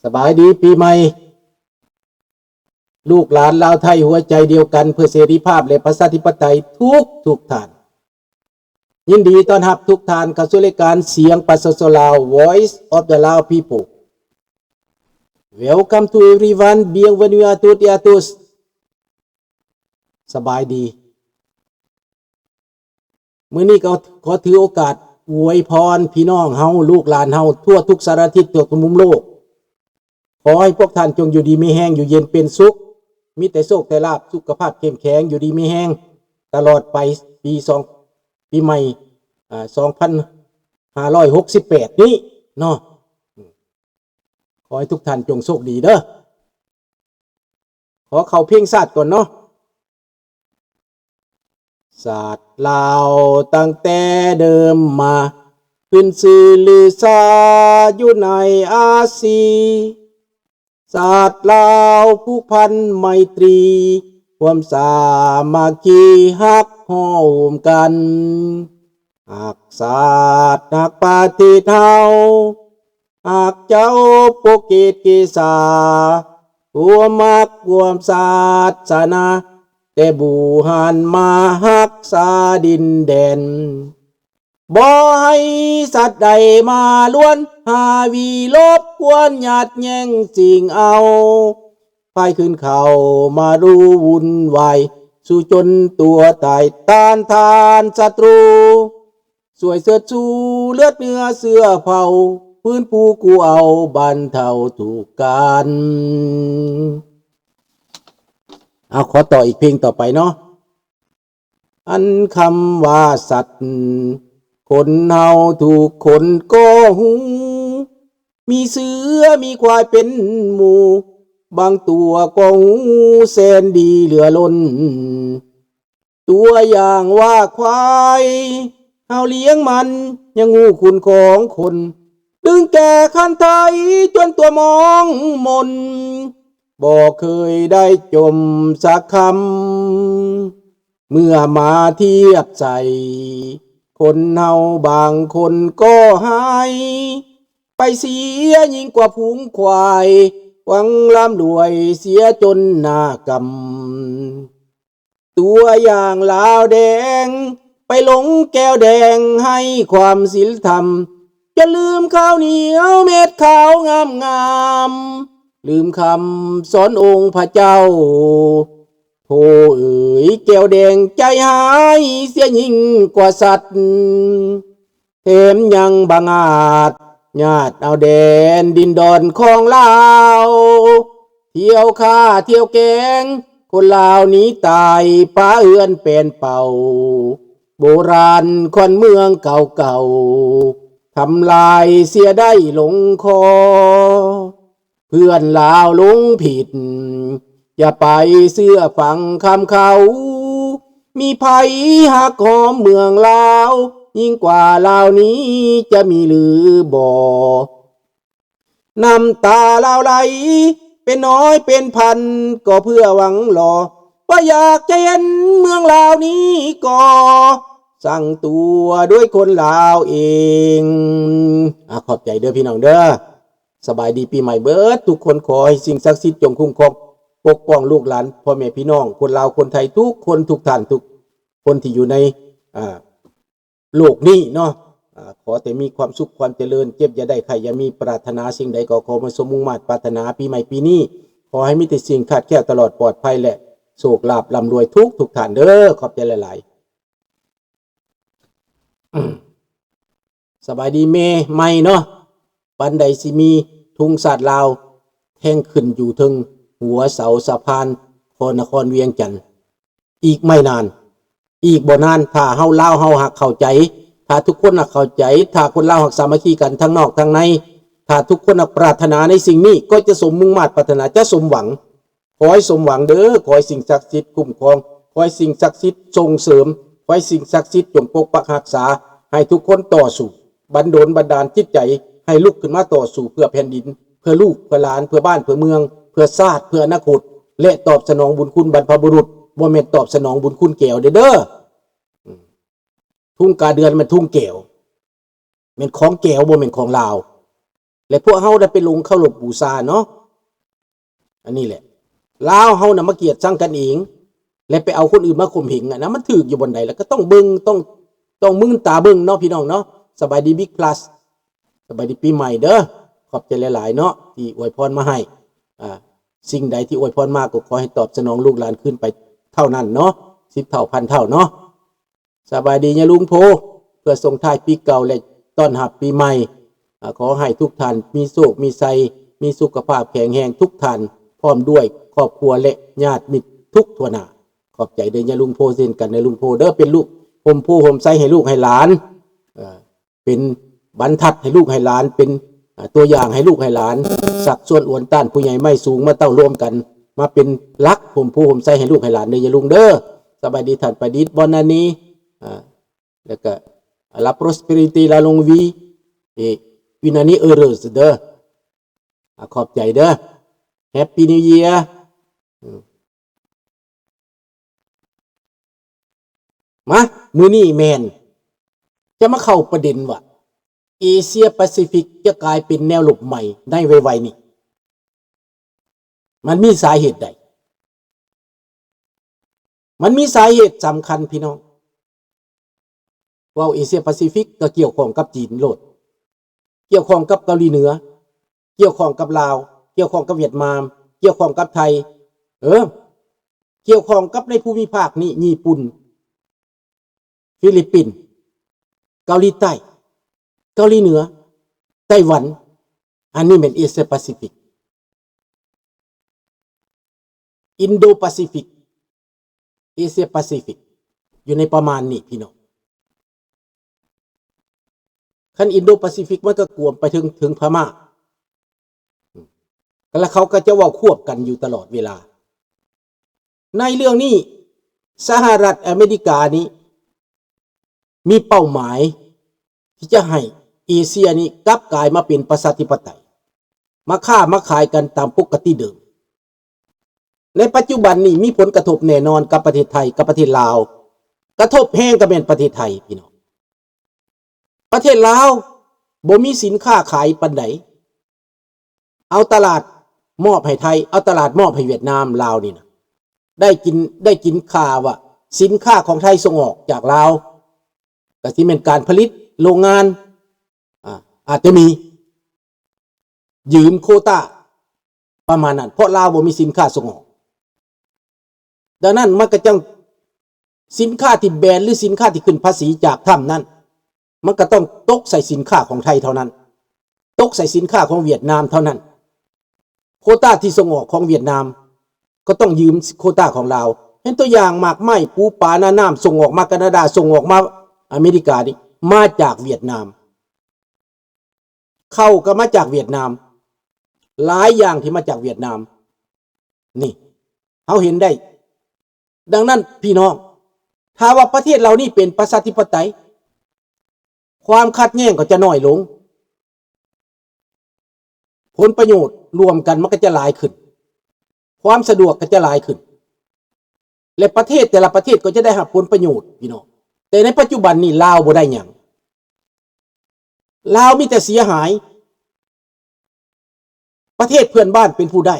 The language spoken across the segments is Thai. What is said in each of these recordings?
สบายดีปีใหม่ลูกหลานลาวไทยหัวใจเดียวกันเพื่อเสรีภาพและประชาธิปไตยทุกท่านยินดีต้อนรับทุกท่านเข้าสู่รายการเสียงประชาชนลาว Voice of the Lao People Welcome to everyone bienvenue à tous et à tous สบายดีมื้อนี้ก็ขอถือโอกาสอวยพรพี่น้องเฮาลูกหลานเฮาทั่วทุกสารทิศทั่วทุกมุมโลกขอให้พวกท่านจงอยู่ดีมีแห้งอยู่เย็นเป็นสุขมีแต่โชคแต่ลาภสุขภาพเข้มแข็งอยู่ดีมีแห้งตลอดไปปีใหม่2568นี้เนาะขอให้ทุกท่านจงโชคดีเด้อขอเข้าเพลงชาติก่อนเนาะศาสตร์ลาวตั้งแต่เดิมมาขึ้นชื่อลือชาอยู่ในอาซีศาสตร์ลาวผู้พันไมตรีความสามัคคีฮักโฮมกันหากศาสตร์หากปฏิเทาหากเจ้าปกเกตกิสาหัวมักความศาสนาแต่บูหันมาฮักษาดินแดนบ่ให้สัตว์ใดมาล้วนหาวีลบกวนหยาดแย่งสิ่งเอาพายขึ้นเขามาดูวุ่นวายสู้จนตัวตายต้านทานศัตรูสวยเสื้อชูเลือดเนื้อเสื้อเผาพื้นผู้กูเอาบรรเทาทุกการเอาขอต่ออีกเพลงต่อไปเนาะอันคำว่าสัตว์คนเฮาถูกคนก็หูมีเสือมีควายเป็นหมู่บางตัวก็หูแสนดีเหลือล้นตัวอย่างว่าควายเฮาเลี้ยงมันยังงูคุณของคนดึงแก่คันไทยจนตัวมองมนบ่เคยได้จมสักคำเมื่อมาเทียบใส่คนเฮาบางคนก็หายไปเสียยิ่งกว่าฝูงควายหวังร่ำรวยเสียจนหน้ากำตัวอย่างลาวแดงไปหลงแก้วแดงให้ความศีลธรรมจะลืมข้าวเหนียวเม็ดขาวงามลืมคำสอนองค์พระเจ้าโธ่เอ๋ยแก้วแดงใจหายเสียยิ่งกว่าสัตว์แถมยังบังอาจญาติเอาแดนดินดอนของลาวเที่ยวฆ่าเที่ยวแกงคนลาวหนีตายป้าเอื้อนเป็นเป่าโบราณคนเมืองเก่าทำลายเสียได้ลงคอเพื่อนลาวลงผิดอย่าไปเสื้อฟังคำเขามีภัยหักหอมเมืองลาวยิ่งกว่าลาวนี้จะมีหรือบ่น้ำตาลาวไหลเป็นน้อยเป็นพันก็เพื่อหวังหล่อว่าอยากจะเห็นเมืองลาวนี้ก่อสั่งตัวด้วยคนลาวเองขอบใจเด้อพี่น้องเด้อสบายดีปีใหม่เบิดทุกคนขอให้สิ่งศักดิ์สิทธิ์จงคุ้มครองปกป้องลูกหลานพ่อแม่พี่น้องคนลาวคนไทยทุกคนทุกท่านทุกคนที่อยู่ในโลกนี้เนาะขอแต่มีความสุขความเจริญเจ็บอย่าได้ใครอย่ามีปรารถนาสิ่งใดก็ขอมาสมมุ่งมั่นปรารถนาปีใหม่ปีนี้ขอให้มีแต่สิ่งขาดแคลนตลอดปลอดภัยและโชคลาภร่ำรวยทุกท่านเด้อขอบใจหลายๆสบายดีเมไม่เนาะปันใดสิมีทุ่งศาสตร์ลาวแท่งขึ้นอยู่ถึงหัวเสาสะพานนครเวียงจันทร์อีกไม่นานอีกบ่นานถ้าเฮาลาวเฮาหักเข้าใจถ้าทุกคนหักเข้าใจถ้าคนลาวหักสามัคคีกันทั้งนอกทั้งในถ้าทุกคนหักปรารถนาในสิ่งนี้ก็จะสมมุ่งมั่นปรารถนาจะสมหวังขอให้สมหวังเด้อขอให้สิ่งศักดิ์สิทธิ์คุ้มครองขอให้สิ่งศักดิ์สิทธิ์ส่งเสริมขอให้สิ่งศักดิ์สิทธิ์จงปกปักรักษาให้ทุกคนต่อสู้บันดาลจิตใจให้ลุกขึ้นมาต่อสู้เพื่อแผ่นดินเพื่อลูกเพื่อหลานเพื่อบ้านเพื่อเมืองเพื่อชาติเพื่ออนาคตและตอบสนองบุญคุณบรรพบุรุษบ่แม่นตอบสนองบุญคุณแก้วเด้อทุ่งกาเดือนมันทุ่งแก้วแม่นของแก้วบ่แม่นของลาว และพวกเฮาได้ไปลงเคารพบูชาเนาะอันนี้แหละลาวเฮานะมาเกลียดชังกันเองและไปเอาคนอื่นมาข่มเหงนะมันถูกอยู่บนใดแล้วก็ต้องเบิ่งต้องมึงตาเบิ่งเนาะพี่น้องเนาะสบายดีบิ๊กพลัสสบายดีปีใหม่เด้อขอบใจหลายๆเนาะที่อวยพรมาให้สิ่งใดที่อวยพรมากก็ขอให้ตอบสนองลูกหลานขึ้นไปเท่านั้นเนาะ10 เท่าพันเท่าเนาะสบายดีเนี่ยลุงโพเพื่อส่งท้ายปีเก่าและต้อนรับปีใหม่ขอให้ทุกท่านมีโชคมีชัยมีสุขภาพแข็งแรงทุกท่านพร้อมด้วยครอบครัวและญาติมิตรทุกทั่วหน้าขอบใจเด้อเนี่ยลุงโพเช่นกันในลุงโพเด้อเป็นลูกผมผู้ผมใส่ให้ลูกให้หลานเป็นบรรทัดให้ลูกให้หลานเป็นตัวอย่างให้ลูกให้หลานสักส่วนอ้วนต้านผู้ใหญ่ไม่สูงมาเต้ารวมกันมาเป็นรักผมผู้ผมใส่ให้ลูกให้หลานเด้ออย่าลุงเด้อสบายดีท่านประดิษฐ์บอนนานีแล้วก็ la prosperity la longue vie et une année heureuse เด้อขอบใจเด้อ Happy New Year มามื้อนี้แมนจะมาเข้าประเด็นว่าเอเชียแปซิฟิกจะกลายเป็นแนวหลบใหม่ได้ไวๆนี่มันมีสาเหตุใดมันมีสาเหตุสำคัญพี่น้องว่าเอเชียแปซิฟิกก็เกี่ยวข้องกับจีนโลดเกี่ยวข้องกับเกาหลีเหนือเกี่ยวข้องกับลาวเกี่ยวข้องกับเวียดนามเกี่ยวข้องกับไทยเกี่ยวข้องกับในภูมิภาคนี้ญี่ปุ่นฟิลิปปินส์เกาหลีใต้เกาหลีเหนือไต้หวันอันนี้เป็นเอเชียแปซิฟิกอินโดแปซิฟิกเอเชียแปซิฟิกอยู่ในประมาณนี้พี่น้องคันอินโดแปซิฟิกมันก็กวมไปถึงพม่าแล้วเขาก็จะว่าควบกันอยู่ตลอดเวลาในเรื่องนี้สหรัฐอเมริกานี้มีเป้าหมายที่จะให้เอเชียนี้กลับกลายมาเป็นประชาธิปไตยมาค้ามาขายกันตามปกติเดิมในปัจจุบันนี้มีผลกระทบแน่นอนกับประเทศไทยกับประเทศลาวกระทบแห้งกับเป็นประเทศไทยพี่น้องประเทศลาวบ่มีสินค้าขายปานใดเอาตลาดมอบให้ไทยเอาตลาดมอบให้เวียดนามลาวนี่นะได้กินข่าวว่าสินค้าของไทยส่งออกจากลาวก็สิเป็นการผลิตโรงงานอาจจะมียืมโควต้าประมาณนั้นเพราะลาวบ่มีสินค้าส่งออกดังนั้นมันก็จังสินค้าที่แบนหรือสินค้าที่ขึ้นภาษีจากถ้ำนั้นมันก็ต้องตกใส่สินค้าของไทยเท่านั้นตกใส่สินค้าของเวียดนามเท่านั้นโควต้าที่ส่งออกของเวียดนามก็ต้องยืมโควต้าของลาวเห็นตัวอย่างหมากไม้ปูปลาหน้าน้ำส่งออกมาแคนาดาส่งออกมาอเมริกานี่มาจากเวียดนามเข้าก็มาจากเวียดนามหลายอย่างที่มาจากเวียดนามนี่เขาเห็นได้ดังนั้นพี่น้องถ้าว่าประเทศเรานี่เป็นประชาธิปไตยความขัดแย้งก็จะน้อยลงผลประโยชน์รวมกันมันก็จะหลายขึ้นความสะดวกก็จะหลายขึ้นและประเทศแต่ละประเทศก็จะได้รับผลประโยชน์พี่น้องแต่ในปัจจุบันนี่ลาวบ่ได้หยังลาวมีแต่เสียหายประเทศเพื่อนบ้านเป็นผู้ได้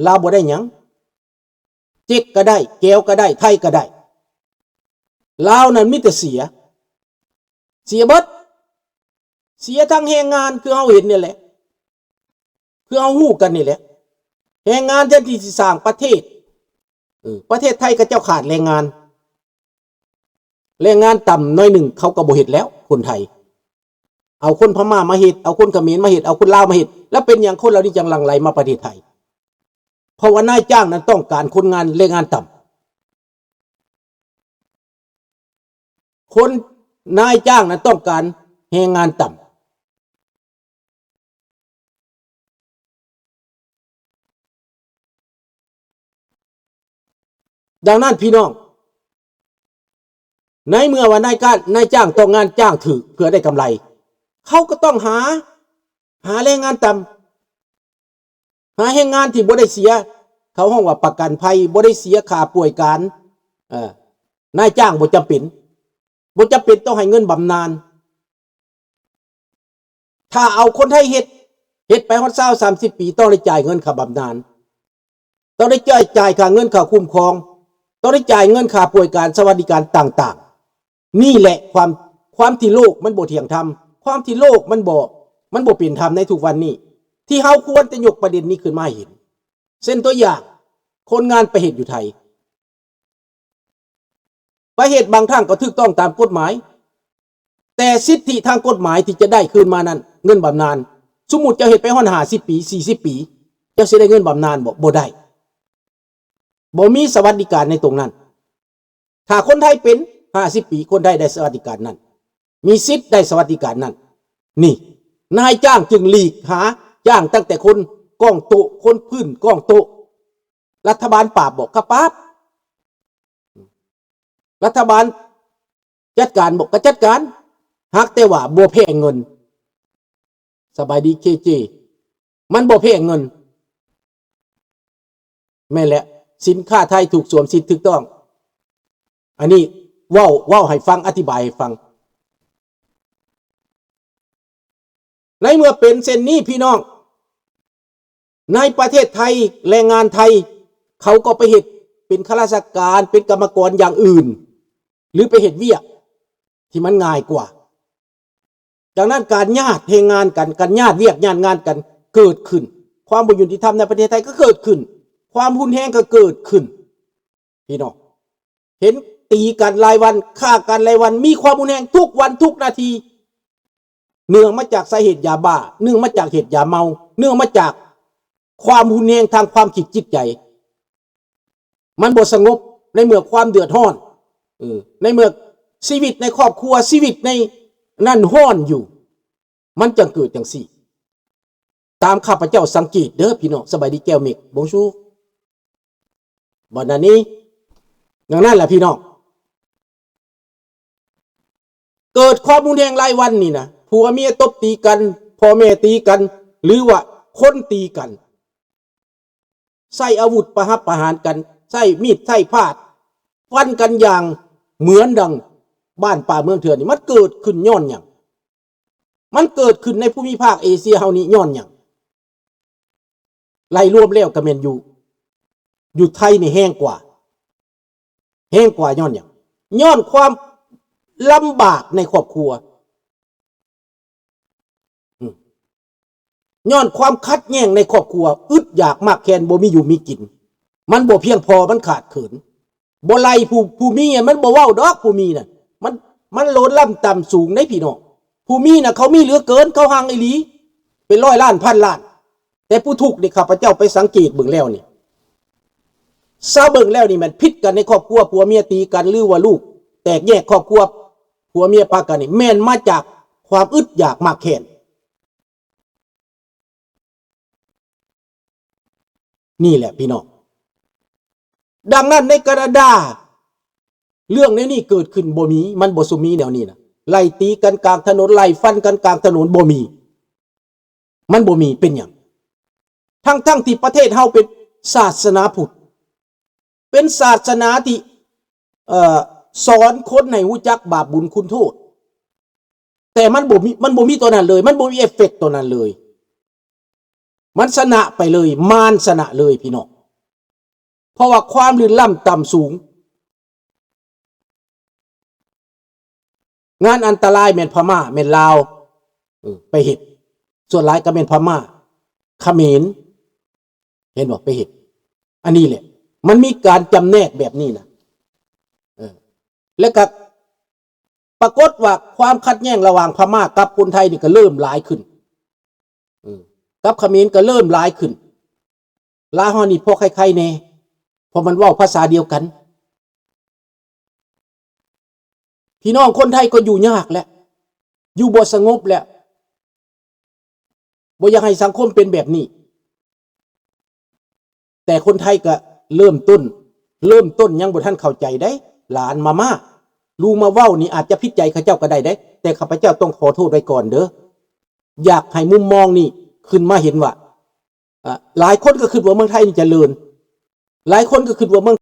ลาวบ่ได้หยังเจ๊กก็ได้แก้วก็ได้ไทยก็ได้ลาวนั้นมีแต่เสียเบิดเสียทั้งแรงงานคือเฮาเห็นนี่แหละคือเฮาฮู้กันนี่แหละแรงงานที่สร้างประเทศประเทศไทยก็เจ้าขาดแรงงานต่ำน้อยหนึ่งเขาก็บ่เฮ็ดแล้วคนไทยเอาคนพม่ามาเฮ็ดเอาคนเขมรมาเฮ็ดเอาคนลาวมาเฮ็ดแล้วเป็นอย่างคนเรานี่จังหลั่งไหลมาประเทศไทยเพราะว่านายจ้างนั้นต้องการคนงานแรงงานต่ำคนนายจ้างนั้นต้องการแรงงานต่ำดังนั้นพี่น้องในเมื่อว่านายจ้างต้องงานจ้างถือเพื่อได้กำไรเขาก็ต้องหาแรงงานต่ำหาแรงงานที่บ่ได้เสียเขาห้องว่าประกันภัยบ่ได้เสียค่าป่วยการนายจ้างบ่จำเป็นต้องให้เงินบำนาญ ถ้าเอาคนไทยเฮ็ดไปฮอด20-30 ปีต้องได้จ่ายเงินค่าบำนาญต้องได้จ่ายค่าเงินค่าคุ้มครองต้องได้จ่ายเงินค่าป่วยการสวัสดิการต่างๆนี่แหละความที่โลกมันบ่เที่ยงธรรมความที่โลกมันบ่เป็นธรรมในทุกวันนี้ที่เฮาควรจะยกประเด็นนี้ขึ้นมาให้เห็นเช่นตัวอย่างคนงานไปเฮ็ดอยู่ไทยไปเฮ็ดบางครั้งก็ถูกต้องตามกฎหมายแต่สิทธิทางกฎหมายที่จะได้คืนมานั้นเงินบำนาญสมมุติจะเฮ็ดไปฮอด50 ปี40 ปีจะสิได้เงินบำนาญบ่ได้บ่มีสวัสดิการในตรงนั้นถ้าคนไทยเป็น50 ปีคนไทยได้สวัสดิการนั้นมีสิทธิ์ได้สวัสดิการนั้นนี่นายจ้างจึงหลีกหาจ้างตั้งแต่คนก้องโตะคนพื้นก้องโตะรัฐบาลปราบบอกครับปั๊บรัฐบาลจัดการบอกก็จัดการหากแต่ว่าบ่แพงเงินสบายดีเคเจมันบ่แพงเงินแม่นแหละสินค้าไทยถูกสวมสิทธิ์ถูกต้องอันนี้เว้าให้ฟังอธิบายให้ฟังในเมื่อเป็นเช่นนี้พี่น้องในประเทศไทยแรงงานไทยเขาก็ไปเฮ็ดเป็นข้าราชการเป็นกรรมกรอย่างอื่นหรือไปเฮ็ดเวียกที่มันง่ายกว่าจากนั้นการญาติเทงานกันการญาติเวียกญาติงานกันเกิดขึ้นความบ่ยุติธรรมในประเทศไทยก็เกิดขึ้นความหุนแห้งก็เกิดขึ้นพี่น้องเห็นตีกันรายวันฆ่ากันรายวันมีความหุนแห้งทุกวันทุกนาทีเนื่องมาจากสาเหตุยาบ้าเนื่องมาจากเหตุยาเมาเนื่องมาจากความหุนแห้งทางความคิดจิตใจมันบ่สงบในเมื่อความเดือดร้อนในเมื่อชีวิตในครอบครัวชีวิตในนั่นร้อนอยู่มันจังเกิดจังซี่ตามข้าพเจ้าสังเกตเด้อพี่น้องสบายดีแก้วเมกบงชูบ่นั้นนี้อย่างนั้นแหละพี่น้องเกิดความรุนแรงรายวันนี่นะผัวเมียตบตีกันพ่อแม่ตีกันหรือว่าคนตีกันใช้อาวุธประหับประหารกันใช้มีดใช้พาดฟันกันอย่างเหมือนดังบ้านป่าเมืองเถื่อนนี่มันเกิดขึ้นย้อนหยังมันเกิดขึ้นในภูมิภาคเอเชียเฮานี้ย้อนหยังไล่รวมแล้วก็แม่นอยู่ไทยนี่แห้งกว่าย้อนหยังย้อนความลำบากในครอบครัวย้อนความคัดแย้งในครอบครัวอึดอยากมากแค้นบ่มีอยู่มีกินมันบ่เพียงพอมันขาดเขินบ่ไล่ผู้มีมันบ่เว้าดอกผู้มีน่ะมันโลดล่ำต่ำสูงในพี่น้องผู้มีน่ะเขามีเหลือเกินเขาหังอีหลีเป็นร้อยล้านพันล้านแต่ผู้ทุกข์นี่ข้าพเจ้าไปสังเกตเบิ่งแล้วนี่ซาเบิ่งแล้วนี่มันผิดกันในครอบครัวผัวเมียตีกันหรือว่าลูกแตกแยกครอบครัวผัวเมียปากันนี่แม่นมาจากความอึดอยากมากแค้นนี่แหละพี่น้องดังนั้นในแคนาดาเรื่องนี้เกิดขึ้นบ่มีมันบ่สมมีแนวนี้นะไล่ตีกันกลางถนนไล่ฟันกันกลางถนนบ่มีมันบ่มีเป็นหยังทั้งที่ประเทศเฮาเป็นศาสนาพุทธเป็นศาสนาที่สอนคนให้รู้จักบาปบุญคุณโทษแต่มันบ่มีตัวนั้นเลยมันบ่มีเอฟเฟกต์ตัวนั้นเลยมันชนะไปเลยมารชนะเลยพี่น้องเพราะว่าความลื่นล้ำต่ำสูงงานอันตรายแม่นพม่าแม่นลาวไปเฮ็ดส่วนหลายก็แม่นพม่าเขมรเห็นบ่ไปเฮ็ดอันนี้แหละมันมีการจำแนกแบบนี้นะแล้วก็ปรากฏว่าความขัดแย้งระหว่างพม่ากับคนไทยนี่ก็เริ่มหลายขึ้นกับเขมรก็เริ่มหลายขึ้นลาวเฮานี่พอใครๆแน่เพราะมันเว้าภาษาเดียวกันพี่น้องคนไทยก็อยู่ยากแล้วอยู่บ่สงบแล้วบ่อยากให้สังคมเป็นแบบนี้แต่คนไทยก็เริ่มต้นยังบ่ทันเข้าใจได้หลานมาลูมาเว้านี่อาจจะผิดใจเขาเจ้าก็ได้แต่ข้าพเจ้าต้องขอโทษไว้ก่อนเด้ออยากให้มุมมองนี่ขึ้นมาเห็นว่าหลายคนก็คิดว่าเมืองไทยนี่เจริญหลายคนก็คิดว่าเมือง